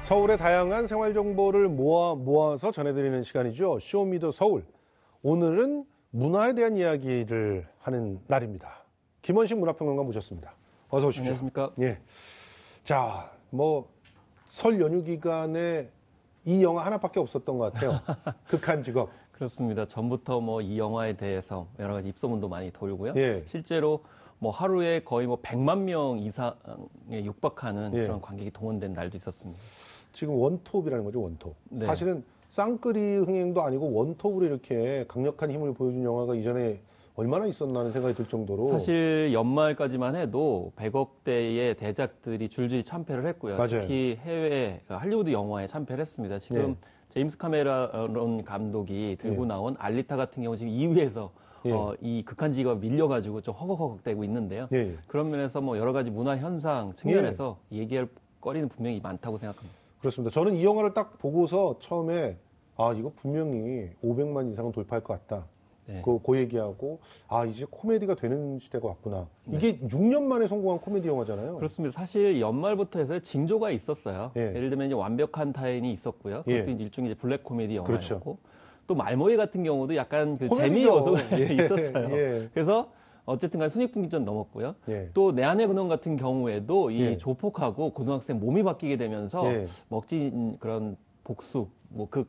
서울의 다양한 생활 정보를 모아서 전해드리는 시간이죠. 쇼미더 서울. 오늘은 문화에 대한 이야기를 하는 날입니다. 김원식 문화평론가 모셨습니다. 어서 오십시오. 안녕하십니까? 예. 자, 설 연휴 기간에 이 영화 하나밖에 없었던 것 같아요. 극한 직업. 그렇습니다. 전부터 이 영화에 대해서 여러 가지 입소문도 많이 돌고요. 예. 실제로 하루에 거의 100만 명 이상에 육박하는 예. 그런 관객이 동원된 날도 있었습니다. 지금 원톱이라는 거죠, 원톱. 네. 사실은 쌍끌이 흥행도 아니고 원톱으로 이렇게 강력한 힘을 보여준 영화가 이전에 얼마나 있었나 하는 생각이 들 정도로. 사실 연말까지만 해도 100억대의 대작들이 줄줄이 참패를 했고요. 맞아요. 특히 해외 할리우드 영화에 참패를 했습니다. 지금 네. 제임스 카메론 감독이 들고 예. 나온 알리타 같은 경우 지금 2위에서 예. 이 극한 직업 밀려가지고 좀 허걱허걱대고 있는데요. 예. 그런 면에서 여러 가지 문화 현상 측면에서 얘기할 거리는 분명히 많다고 생각합니다. 그렇습니다. 저는 이 영화를 딱 보고서 처음에 이거 분명히 500만 이상은 돌파할 것 같다. 네. 그 얘기하고 이제 코미디가 되는 시대가 왔구나. 네. 이게 6년 만에 성공한 코미디 영화잖아요. 그렇습니다. 사실 연말부터 해서 징조가 있었어요. 예. 예를 들면 이제 완벽한 타인이 있었고요. 그것도 예. 이제 일종의 블랙 코미디 영화였고, 그렇죠. 또 말모이 같은 경우도 약간 그 코미디죠. 재미 요소가 예. 있었어요. 예. 그래서 어쨌든 간에 손익분기점 넘었고요. 예. 또 내 안의 근원 같은 경우에도 이 예. 조폭하고 고등학생 몸이 바뀌게 되면서 예. 멋진 그런 복수,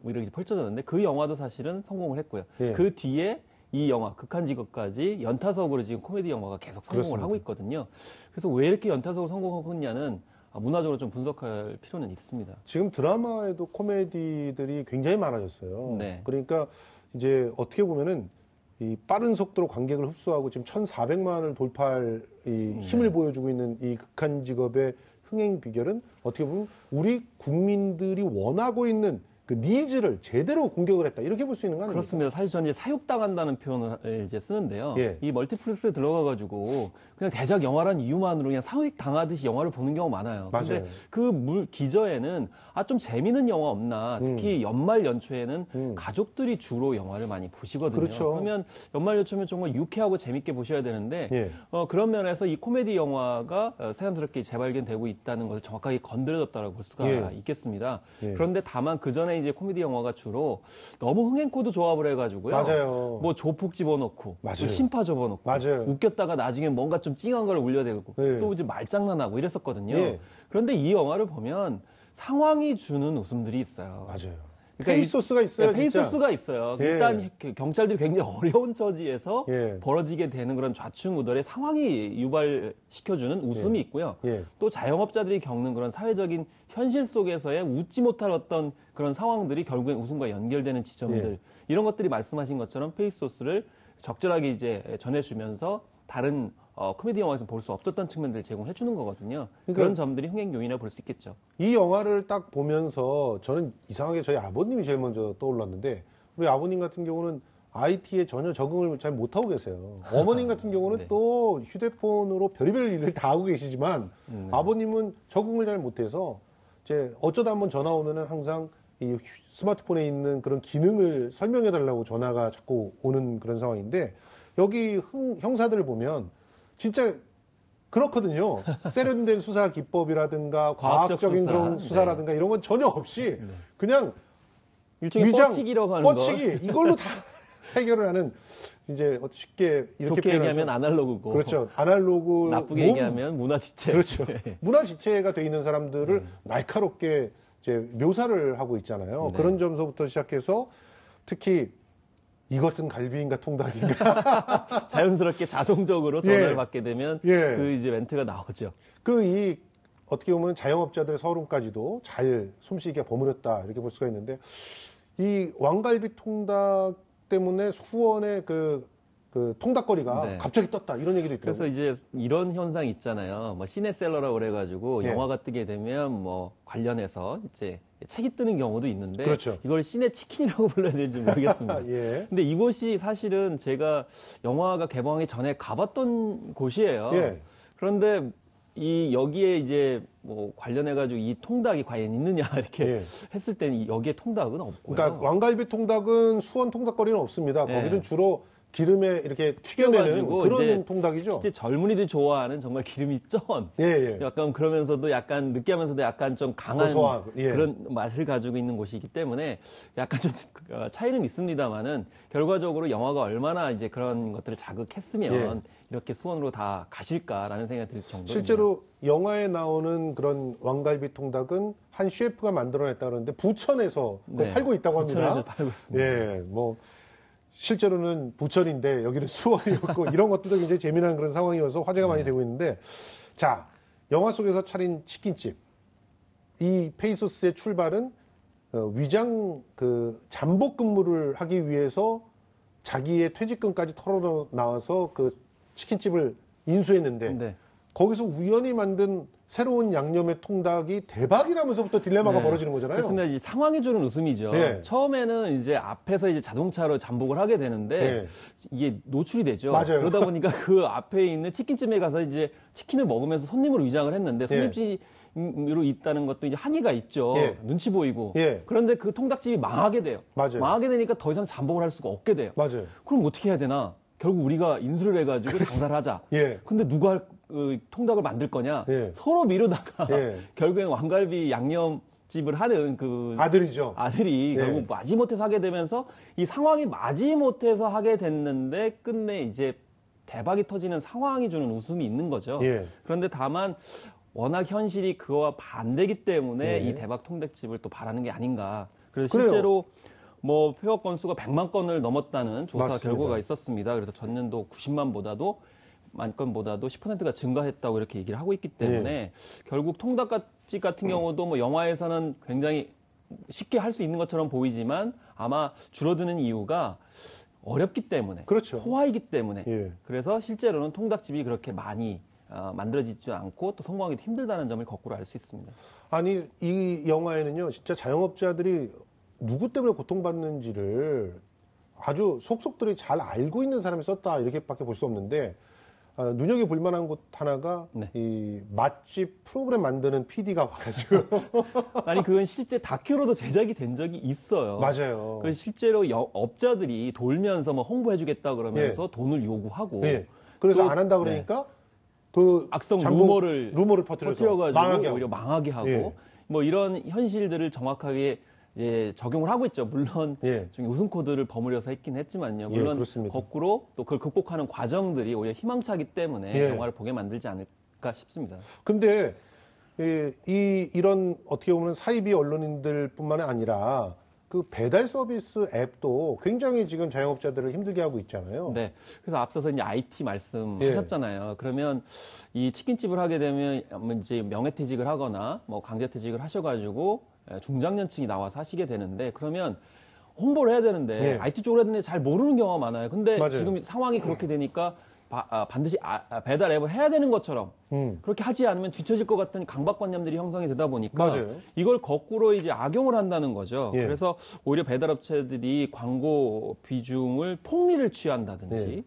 이렇게 펼쳐졌는데 그 영화도 사실은 성공을 했고요. 예. 그 뒤에 이 영화 극한 직업까지 연타석으로 지금 코미디 영화가 계속 성공을 그렇습니다. 하고 있거든요. 그래서 왜 이렇게 연타석으로 성공하고 있냐는 문화적으로 좀 분석할 필요는 있습니다. 지금 드라마에도 코미디들이 굉장히 많아졌어요. 네. 그러니까 이제 어떻게 보면은 이 빠른 속도로 관객을 흡수하고 지금 1,400만을 돌파할 이 힘을 보여주고 있는 이 극한 직업의 흥행 비결은 어떻게 보면 우리 국민들이 원하고 있는 그 니즈를 제대로 공격을 했다. 이렇게 볼 수 있는 거 아닙니까? 그렇습니다. 사실 저는 이제 사육당한다는 표현을 이제 쓰는데요. 예. 이 멀티플렉스에 들어가가지고 그냥 대작 영화란 이유만으로 그냥 사육당하듯이 영화를 보는 경우가 많아요. 맞아요. 근데 그 기저에는 좀 재미있는 영화 없나. 특히 연말 연초에는 가족들이 주로 영화를 많이 보시거든요. 그렇죠. 그러면 연말 연초면 정말 유쾌하고 재밌게 보셔야 되는데 예. 그런 면에서 이 코미디 영화가 새삼스럽게 재발견되고 있다는 것을 정확하게 건드려졌다고 볼 수가 예. 있겠습니다. 예. 그런데 다만 그 전에 이제 코미디 영화가 주로 너무 흥행코드 조합을 해가지고요. 맞아요. 조폭 집어넣고, 맞아요. 심파 집어넣고, 맞아요. 웃겼다가 나중에 뭔가 좀 찡한 걸 올려대고, 예. 또 이제 말장난하고 이랬었거든요. 예. 그런데 이 영화를 보면 상황이 주는 웃음들이 있어요. 맞아요. 그러니까 페이소스가 있어요. 페이소스가 있어요. 예. 일단 경찰들이 굉장히 어려운 처지에서 예. 벌어지게 되는 그런 좌충우돌의 상황이 유발시켜주는 웃음이 있고요. 예. 또 자영업자들이 겪는 그런 사회적인 현실 속에서의 웃지 못할 어떤 그런 상황들이 결국엔 웃음과 연결되는 지점들, 예. 이런 것들이 말씀하신 것처럼 페이소스를 적절하게 이제 전해주면서 다른 코미디 영화에서 볼 수 없었던 측면들을 제공해 주는 거거든요. 그러니까 그런 점들이 흥행 요인이라고 볼 수 있겠죠. 이 영화를 딱 보면서 저는 이상하게 저희 아버님이 제일 먼저 떠올랐는데, 우리 아버님 같은 경우는 IT에 전혀 적응을 잘 못하고 계세요. 어머님 같은 경우는 네. 또 휴대폰으로 별의별 일을 다 하고 계시지만 아버님은 적응을 잘 못해서 이제 어쩌다 한번 전화 오면은 항상 이 스마트폰에 있는 그런 기능을 설명해 달라고 전화가 자꾸 오는 그런 상황인데, 여기 형사들을 보면 진짜 그렇거든요. 세련된 수사 기법이라든가 과학적인 수사. 그런 수사라든가 이런 건 전혀 없이 그냥 일종의 뻗치기라고 하는 뻗치기 이걸로 다 해결을 하는, 이제 쉽게 이렇게 좋게 표현하죠. 얘기하면 아날로그고, 그렇죠. 아날로그, 나쁘게 얘기하면 문화지체. 그렇죠. 문화지체가 돼 있는 사람들을 날카롭게 이제 묘사를 하고 있잖아요. 네. 그런 점서부터 시작해서 특히 이것은 갈비인가 통닭인가 자연스럽게 자동적으로 전화를 예. 받게 되면 예. 그 이제 멘트가 나오죠. 어떻게 보면 자영업자들의 서름까지도 잘 솜씨있게 버무렸다 이렇게 볼 수가 있는데, 이 왕갈비 통닭 때문에 수원의 그 통닭거리가 네. 갑자기 떴다 이런 얘기도 있더라고요. 그래서 이제 이런 현상 있잖아요. 시네셀러라고 그래가지고 예. 영화가 뜨게 되면 관련해서 이제 책이 뜨는 경우도 있는데, 그렇죠. 이걸 시네치킨이라고 불러야 되는지 모르겠습니다. 예. 근데 이곳이 사실은 제가 영화가 개봉하기 전에 가봤던 곳이에요. 예. 그런데 여기에 이제 관련해가지고 이 통닭이 과연 있느냐 이렇게 예. 했을 때는 여기에 통닭은 없고요. 그러니까 왕갈비 통닭은 수원 통닭거리는 없습니다. 예. 거기는 주로 기름에 이렇게 튀겨내는 튀겨가지고 그런 이제 통닭이죠. 실제 젊은이들이 좋아하는 정말 기름이 쩐. 예, 예. 약간 그러면서도 약간 느끼하면서도 약간 좀 강한 고소한, 예. 그런 맛을 가지고 있는 곳이기 때문에 약간 좀 차이는 있습니다만은 결과적으로 영화가 얼마나 이제 그런 것들을 자극했으면 예. 이렇게 수원으로 다 가실까라는 생각이 들 정도입니다. 실제로 영화에 나오는 그런 왕갈비 통닭은 한 셰프가 만들어냈다 그러는데 부천에서 네, 팔고 있다고 합니다. 부천에서 팔고 있습니다. 예, 뭐 실제로는 부천인데 여기는 수원이었고 이런 것들도 굉장히 재미난 그런 상황이어서 화제가 많이 되고 있는데, 자, 영화 속에서 차린 치킨집, 이 페이소스의 출발은 위장 그 잠복 근무를 하기 위해서 자기의 퇴직금까지 털어 나와서 그 치킨집을 인수했는데 네. 거기서 우연히 만든 새로운 양념의 통닭이 대박이라면서부터 딜레마가 네. 벌어지는 거잖아요. 그렇습니다. 이제 상황이 주는 웃음이죠. 네. 처음에는 이제 앞에서 이제 자동차로 잠복을 하게 되는데 네. 이게 노출이 되죠. 맞아요. 그러다 보니까 그 앞에 있는 치킨집에 가서 이제 치킨을 먹으면서 손님으로 위장을 했는데 손님집으로 있다는 것도 이제 한의가 있죠. 예. 눈치 보이고. 예. 그런데 그 통닭집이 망하게 돼요. 맞아요. 망하게 되니까 더 이상 잠복을 할 수가 없게 돼요. 맞아요. 그럼 어떻게 해야 되나? 결국 우리가 인수를 해가지고 장사를 하자. 예. 근데 누가 통닭을 만들 거냐? 예. 서로 미루다가 예. 결국엔 왕갈비 양념집을 하는 그 아들이죠. 아들이 예. 결국 마지못해서 하게 되면서 이 상황이 마지못해서 하게 됐는데 끝내 이제 대박이 터지는 상황이 주는 웃음이 있는 거죠. 예. 그런데 다만 워낙 현실이 그와 반대기 때문에 예. 이 대박 통닭집을 또 바라는 게 아닌가. 그래서 그래요. 실제로 뭐 표어 건수가 100만 건을 넘었다는 조사 맞습니다. 결과가 있었습니다. 그래서 전년도 90만보다도 만 건보다도 10%가 증가했다고 이렇게 얘기를 하고 있기 때문에 결국 통닭집 같은 경우도 뭐 영화에서는 굉장히 쉽게 할 수 있는 것처럼 보이지만 아마 줄어드는 이유가 어렵기 때문에, 그렇죠. 호화이기 때문에, 예. 그래서 실제로는 통닭집이 그렇게 많이 만들어지지 않고 또 성공하기도 힘들다는 점을 거꾸로 알 수 있습니다. 아니, 이 영화에는요, 진짜 자영업자들이 누구 때문에 고통받는지를 아주 속속들이 잘 알고 있는 사람이 썼다, 이렇게밖에 볼 수 없는데, 눈여겨볼 만한 곳 하나가 네. 이 맛집 프로그램 만드는 PD가 와가지고. 아니 그건 실제 다큐로도 제작이 된 적이 있어요. 맞아요. 그 실제로 업자들이 돌면서 뭐 홍보해주겠다 그러면서 돈을 요구하고 예. 그래서 또- 안 한다 그러니까 그 악성 잠복- 루머를 퍼뜨려서 퍼뜨려가지고 망하게 하고. 오히려 망하게 하고 예. 뭐 이런 현실들을 정확하게 적용을 하고 있죠. 물론 예. 좀 웃음 코드를 버무려서 했긴 했지만요. 예, 물론 그렇습니다. 거꾸로 또 그걸 극복하는 과정들이 오히려 희망차기 때문에 예. 영화를 보게 만들지 않을까 싶습니다. 근데 이런 어떻게 보면 사이비 언론인들뿐만 아니라 그 배달 서비스 앱도 굉장히 지금 자영업자들을 힘들게 하고 있잖아요. 네. 그래서 앞서서 이제 IT 말씀하셨잖아요. 그러면 이 치킨집을 하게 되면 이제 명예퇴직을 하거나 뭐 강제퇴직을 하셔가지고 중장년층이 나와서 하시게 되는데 그러면 홍보를 해야 되는데 예. IT 쪽으로 해야 되는데 잘 모르는 경우가 많아요. 근데 맞아요. 지금 상황이 그렇게 되니까 반드시 배달 앱을 해야 되는 것처럼 그렇게 하지 않으면 뒤처질 것 같은 강박관념들이 형성이 되다 보니까 맞아요. 이걸 거꾸로 이제 악용을 한다는 거죠. 예. 그래서 오히려 배달업체들이 광고 비중을 폭리를 취한다든지 예.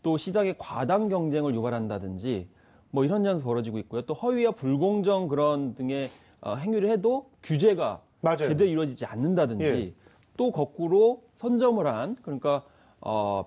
또 시장의 과당 경쟁을 유발한다든지 뭐 이런 현상이 벌어지고 있고요. 또 허위와 불공정 그런 등의 행위를 해도 규제가 맞아요. 제대로 이루어지지 않는다든지 예. 또 거꾸로 선점을 한 그러니까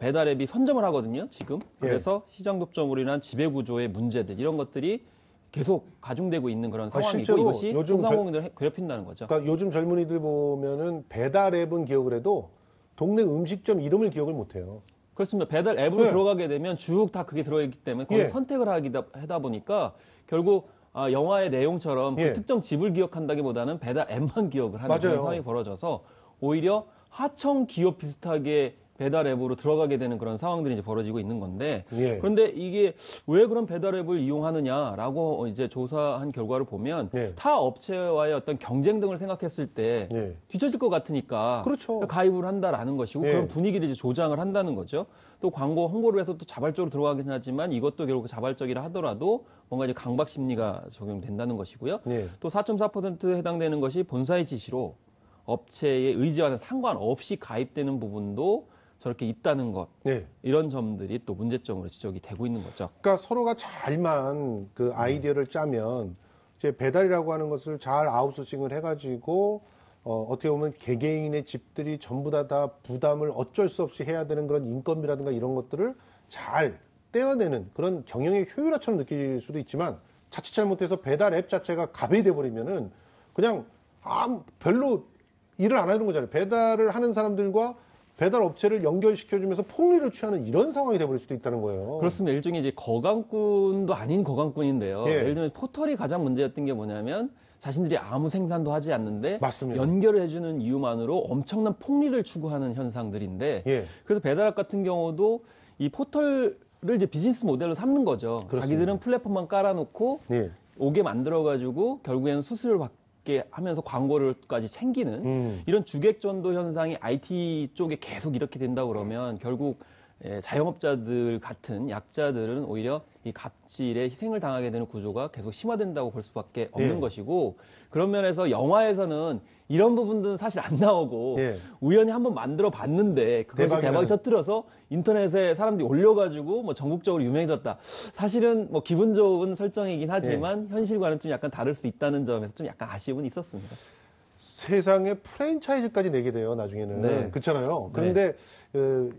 배달 앱이 선점을 하거든요, 지금. 그래서 시장 독점으로 인한 지배 구조의 문제들 이런 것들이 계속 가중되고 있는 그런 상황이고 실제로 이것이 요즘 소상공인들을 괴롭힌다는 거죠. 그러니까 요즘 젊은이들 보면은 배달 앱은 기억을 해도 동네 음식점 이름을 기억을 못 해요. 그렇습니다. 배달 앱으로 네. 들어가게 되면 쭉 다 그게 들어있기 때문에 거기 예. 선택을 하다 보니까 결국 영화의 내용처럼 그 예. 특정 집을 기억한다기보다는 배달 앱만 기억을 하는 맞아요. 그런 상황이 벌어져서 오히려 하청 기업 비슷하게 배달 앱으로 들어가게 되는 그런 상황들이 이제 벌어지고 있는 건데 예. 그런데 이게 왜 그런 배달 앱을 이용하느냐라고 이제 조사한 결과를 보면 예. 타 업체와의 어떤 경쟁 등을 생각했을 때 예. 뒤처질 것 같으니까 그렇죠. 가입을 한다라는 것이고 예. 그런 분위기를 이제 조장을 한다는 거죠. 또 광고 홍보를 해서 또 자발적으로 들어가긴 하지만 이것도 결국 자발적이라 하더라도 뭔가 이제 강박 심리가 적용된다는 것이고요. 예. 또 4.4% 해당되는 것이 본사의 지시로 업체의 의지와는 상관없이 가입되는 부분도 저렇게 있다는 것. 네. 이런 점들이 또 문제점으로 지적이 되고 있는 거죠. 그러니까 서로가 잘만 그 아이디어를 짜면 이제 배달이라고 하는 것을 잘 아웃소싱을 해가지고 어떻게 보면 개개인의 집들이 전부 다 부담을 어쩔 수 없이 해야 되는 그런 인건비라든가 이런 것들을 잘 떼어내는 그런 경영의 효율화처럼 느낄 수도 있지만 자칫 잘못해서 배달 앱 자체가 갑이 돼버리면은 그냥 별로 일을 안 하는 거잖아요. 배달을 하는 사람들과 배달 업체를 연결시켜주면서 폭리를 취하는 이런 상황이 돼버릴 수도 있다는 거예요. 그렇습니다. 일종의 이제 거강꾼도 아닌 거강꾼인데요. 예. 예를 들면 포털이 가장 문제였던 게 뭐냐면 자신들이 아무 생산도 하지 않는데 맞습니다. 연결을 해주는 이유만으로 엄청난 폭리를 추구하는 현상들인데 예. 그래서 배달앱 같은 경우도 이 포털을 이제 비즈니스 모델로 삼는 거죠. 그렇습니다. 자기들은 플랫폼만 깔아놓고 예. 오게 만들어가지고 결국에는 수수료를 받게 하면서 광고를까지 챙기는 이런 주객전도 현상이 IT 쪽에 계속 이렇게 된다 그러면 결국 자영업자들 같은 약자들은 오히려 이 갑질에 희생을 당하게 되는 구조가 계속 심화된다고 볼 수밖에 없는 예. 것이고 그런 면에서 영화에서는 이런 부분들은 사실 안 나오고 예. 우연히 한번 만들어 봤는데 그것이 대박이 터뜨려서 인터넷에 사람들이 올려가지고 뭐 전국적으로 유명해졌다. 사실은 뭐 기분 좋은 설정이긴 하지만 현실과는 좀 약간 다를 수 있다는 점에서 좀 약간 아쉬움은 있었습니다. 세상에 프랜차이즈까지 내게 돼요, 나중에는. 네. 그렇잖아요. 그런데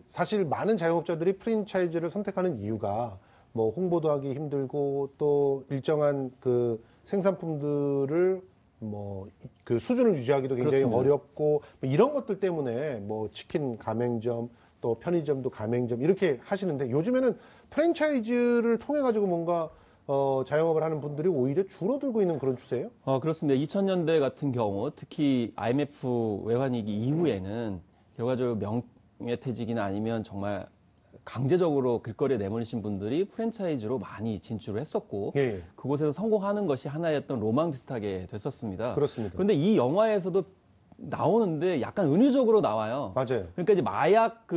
사실 많은 자영업자들이 프랜차이즈를 선택하는 이유가 뭐 홍보도 하기 힘들고 또 일정한 그 생산품들을 뭐 그 수준을 유지하기도 굉장히 그렇습니다. 어렵고 뭐 이런 것들 때문에 뭐 치킨 가맹점 또 편의점도 가맹점 이렇게 하시는데 요즘에는 프랜차이즈를 통해 가지고 뭔가 자영업을 하는 분들이 오히려 줄어들고 있는 그런 추세예요? 그렇습니다. 2000년대 같은 경우 특히 IMF 외환위기 이후에는 결과적으로 명예퇴직이나 아니면 정말 강제적으로 길거리에 내몰리신 분들이 프랜차이즈로 많이 진출을 했었고 예. 그곳에서 성공하는 것이 하나였던 로망 비슷하게 됐었습니다. 그렇습니다. 그런데 이 영화에서도 나오는데 약간 은유적으로 나와요. 맞아요. 그러니까 이제 마약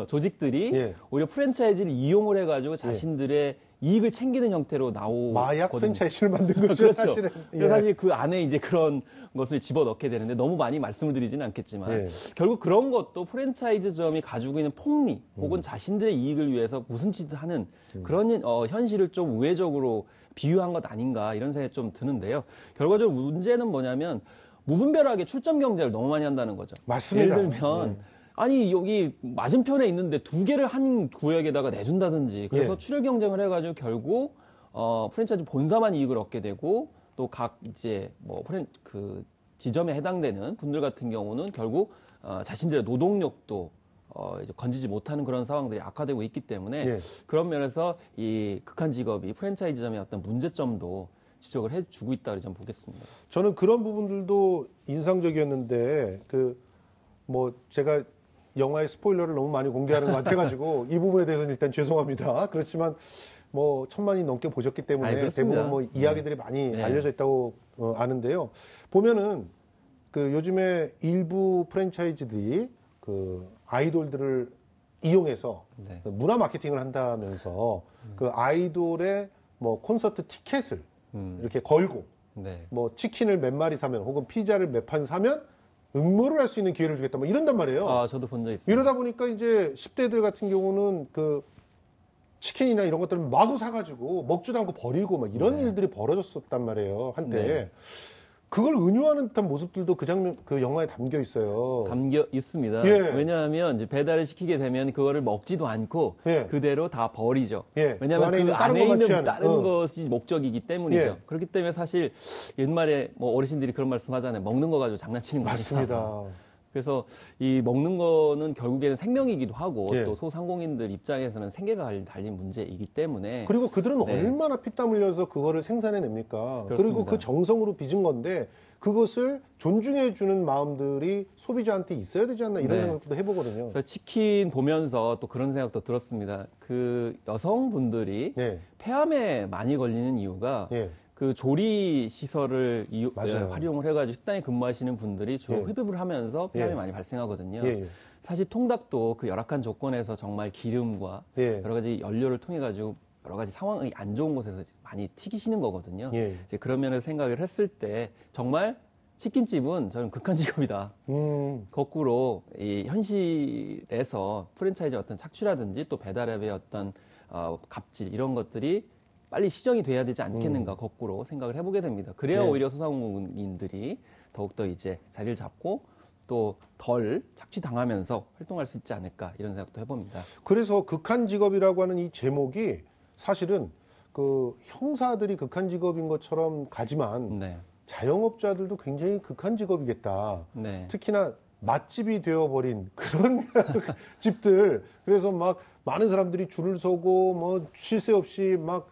조직들이 예. 오히려 프랜차이즈를 이용을 해가지고 자신들의 이익을 챙기는 형태로 나오거든요. 마약 프랜차이즈를 만든 거죠, 그렇죠. 사실은. 그래서 사실 그 안에 이제 그런 것을 집어넣게 되는데 너무 많이 말씀을 드리지는 않겠지만 예. 결국 그런 것도 프랜차이즈점이 가지고 있는 폭리 혹은 자신들의 이익을 위해서 무슨 짓을 하는 그런 현실을 좀 우회적으로 비유한 것 아닌가 이런 생각이 좀 드는데요. 결과적으로 문제는 뭐냐면 무분별하게 출점 경쟁을 너무 많이 한다는 거죠. 맞습니다. 예를 들면 아니 여기 맞은편에 있는데 두 개를 한 구역에다가 내준다든지 그래서 예. 출혈 경쟁을 해가지고 결국 프랜차이즈 본사만 이익을 얻게 되고 또 각 이제 뭐 그 지점에 해당되는 분들 같은 경우는 결국 자신들의 노동력도 이제 건지지 못하는 그런 상황들이 악화되고 있기 때문에 예. 그런 면에서 이 극한 직업이 프랜차이즈점의 어떤 문제점도 지적을 해주고 있다고 저는 보겠습니다. 저는 그런 부분들도 인상적이었는데 뭐 제가 영화의 스포일러를 너무 많이 공개하는 것 같아가지고 이 부분에 대해서는 일단 죄송합니다. 그렇지만 뭐 1000만이 넘게 보셨기 때문에 아니, 그렇습니다. 대부분 뭐 이야기들이 많이 네. 알려져 있다고 아는데요. 보면은 그 요즘에 일부 프랜차이즈들이 그 아이돌들을 이용해서 네. 문화 마케팅을 한다면서 그 아이돌의 뭐 콘서트 티켓을 이렇게 걸고 네. 뭐 치킨을 몇 마리 사면 혹은 피자를 몇 판 사면 응모를 할 수 있는 기회를 주겠다 뭐 이런단 말이에요. 저도 본 적 있습니다. 이러다 보니까 이제 10대들 같은 경우는 그 치킨이나 이런 것들을 마구 사가지고 먹지도 않고 버리고 막 이런 일들이 벌어졌었단 말이에요 한때. 네. 그걸 은유하는 듯한 모습들도 그 장면 그 영화에 담겨 있어요. 담겨 있습니다. 예. 왜냐하면 이제 배달을 시키게 되면 그거를 먹지도 않고 예. 그대로 다 버리죠. 예. 왜냐하면 그 안에 그 있는 다른 안에 것만 있는 취하는. 다른 것이 목적이기 때문이죠. 예. 그렇기 때문에 사실 옛말에 뭐 어르신들이 그런 말씀하잖아요. 먹는 거 가지고 장난치는 거 맞습니다. 그래서 이 먹는 거는 결국에는 생명이기도 하고 예. 또 소상공인들 입장에서는 생계가 달린 문제이기 때문에 그리고 그들은 네. 얼마나 피땀 흘려서 그거를 생산해냅니까? 그리고 그렇습니다. 그 정성으로 빚은 건데 그것을 존중해주는 마음들이 소비자한테 있어야 되지 않나 이런 네. 생각도 해보거든요. 그래서 치킨 보면서 또 그런 생각도 들었습니다. 그 여성분들이 예. 폐암에 많이 걸리는 이유가 예. 그 조리 시설을 맞아요. 활용을 해가지고 식당에 근무하시는 분들이 주로 예. 흡입을 하면서 폐암이 예. 많이 발생하거든요. 예, 예. 사실 통닭도 그 열악한 조건에서 정말 기름과 예. 여러 가지 연료를 통해 가지고 여러 가지 상황이 안 좋은 곳에서 많이 튀기시는 거거든요. 예. 이제 그런 면에서 생각을 했을 때 정말 치킨집은 저는 극한 직업이다. 거꾸로 이 현실에서 프랜차이즈 어떤 착취라든지 또 배달앱의 어떤 갑질 이런 것들이 빨리 시정이 돼야 되지 않겠는가 거꾸로 생각을 해보게 됩니다. 그래야 네. 오히려 소상공인들이 더욱더 이제 자리를 잡고 또 덜 착취당하면서 활동할 수 있지 않을까 이런 생각도 해봅니다. 그래서 극한 직업이라고 하는 이 제목이 사실은 그 형사들이 극한 직업인 것처럼 가지만 네. 자영업자들도 굉장히 극한 직업이겠다. 네. 특히나 맛집이 되어버린 그런 집들. 그래서 막 많은 사람들이 줄을 서고 뭐 쉴 새 없이 막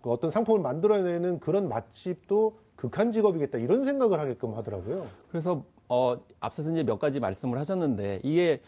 어떤 상품을 만들어내는 그런 맛집도 극한 직업이겠다. 이런 생각을 하게끔 하더라고요. 그래서 앞서서 이제 몇 가지 말씀을 하셨는데 이게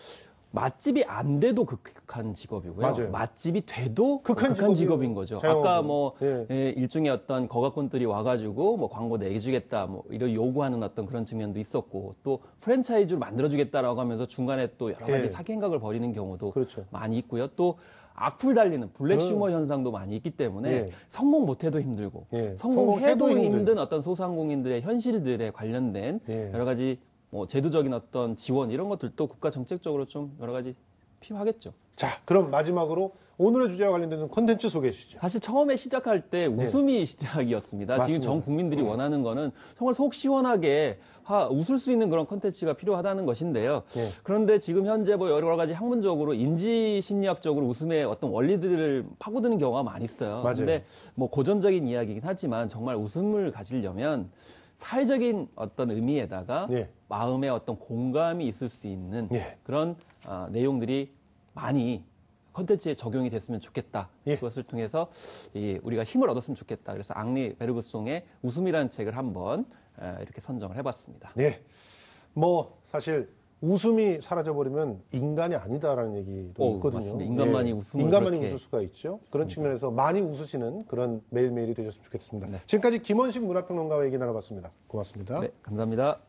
맛집이 안 돼도 극한 직업이고요. 맞아요. 맛집이 돼도 극한 직업이에요. 직업인 거죠. 자영업은. 아까 뭐 예. 일종의 어떤 거가꾼들이 와가지고 뭐 광고 내주겠다 뭐 이런 요구하는 어떤 그런 측면도 있었고 또 프랜차이즈로 만들어주겠다라고 하면서 중간에 또 여러 가지 예. 사기 행각을 벌이는 경우도 그렇죠. 많이 있고요. 또 악플 달리는 블랙 슈머 현상도 많이 있기 때문에 예. 성공 못해도 힘들고 예. 성공해도 성공해도 힘든 어떤 소상공인들의 현실들에 관련된 예. 여러 가지 뭐 제도적인 어떤 지원 이런 것들도 국가 정책적으로 좀 여러 가지 필요하겠죠. 자, 그럼 마지막으로 오늘의 주제와 관련되는 콘텐츠 소개해 주시죠. 사실 처음에 시작할 때 웃음이 시작이었습니다. 맞습니다. 지금 전 국민들이 원하는 거는 정말 속 시원하게 웃을 수 있는 그런 콘텐츠가 필요하다는 것인데요. 네. 그런데 지금 현재 뭐 여러 가지 학문적으로 인지 심리학적으로 웃음의 어떤 원리들을 파고드는 경우가 많이 있어요. 맞아요. 근데 뭐 고전적인 이야기이긴 하지만 정말 웃음을 가지려면 사회적인 어떤 의미에다가 네. 마음의 어떤 공감이 있을 수 있는 네. 그런 내용들이 많이 컨텐츠에 적용이 됐으면 좋겠다. 예. 그것을 통해서 우리가 힘을 얻었으면 좋겠다. 그래서 앙리 베르그송의 웃음이라는 책을 한번 이렇게 선정을 해봤습니다. 네. 뭐 사실 웃음이 사라져버리면 인간이 아니다라는 얘기도 있거든요. 맞습니다. 인간만이 웃음을 인간만이 그렇게 웃을 수가 있죠. 그런 측면에서 많이 웃으시는 그런 매일매일이 되셨으면 좋겠습니다. 지금까지 김원식 문화평론가와 얘기 나눠봤습니다. 고맙습니다. 네, 감사합니다.